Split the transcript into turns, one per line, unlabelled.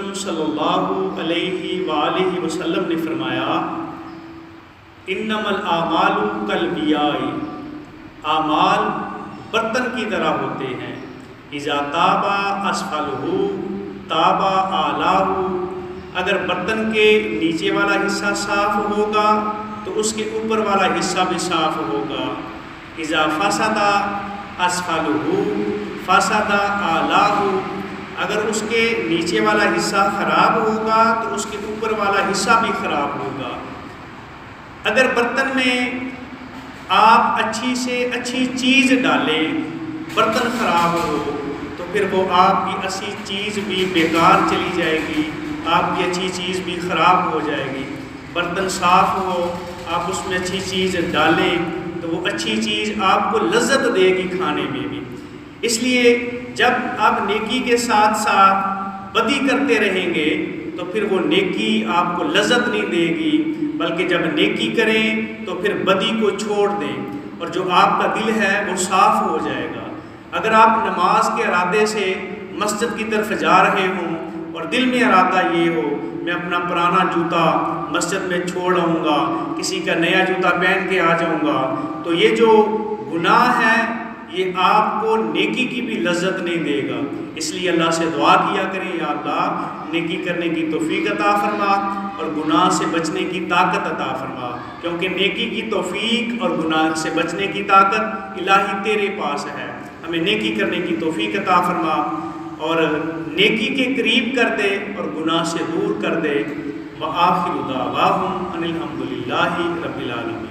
اکرم صلی اللہ علیہ وآلہ وسلم نے فرمایا انما الاعمال کالبیاء، اعمال برتن کی طرح ہوتے ہیں، اذا طاب اسفلہ طاب اعلاہ، اگر برتن کے نیچے والا حصہ صاف ہوگا تو اس کے اوپر والا حصہ بھی صاف ہوگا، اذا فسد اسفلہ فسد اعلاہ، اگر اس کے نیچے والا حصہ خراب ہوگا تو اس کے اوپر والا حصہ بھی خراب ہوگا۔ اگر برتن میں آپ اچھی سے اچھی چیز ڈالیں، برتن خراب ہو تو پھر وہ آپ کی اچھی چیز بھی بیکار چلی جائے گی، آپ کی اچھی چیز بھی خراب ہو جائے گی۔ برتن صاف ہو، آپ اس میں اچھی چیز ڈالیں تو وہ اچھی چیز آپ کو لذت دے گی کھانے میں بھی۔ اس لیے جب آپ نیکی کے ساتھ ساتھ بدی کرتے رہیں گے تو پھر وہ نیکی آپ کو لذت نہیں دے گی، بلکہ جب نیکی کریں تو پھر بدی کو چھوڑ دیں اور جو آپ کا دل ہے وہ صاف ہو جائے گا۔ اگر آپ نماز کے ارادے سے مسجد کی طرف جا رہے ہوں اور دل میں ارادہ یہ ہو میں اپنا پرانا جوتا مسجد میں چھوڑ آؤں گا، کسی کا نیا جوتا پہن کے آ جاؤں گا، تو یہ جو گناہ ہے یہ آپ کو نیکی کی بھی لذت نہیں دے گا۔ اس لیے اللہ سے دعا کیا کریں، یا اللہ نیکی کرنے کی توفیق عطا فرما اور گناہ سے بچنے کی طاقت عطا فرما، کیونکہ نیکی کی توفیق اور گناہ سے بچنے کی طاقت الہی تیرے پاس ہے۔ ہمیں نیکی کرنے کی توفیق عطا فرما اور نیکی کے قریب کر دے اور گناہ سے دور کر دے۔ وآخر دعواہم ان الحمد للہ رب العالمین۔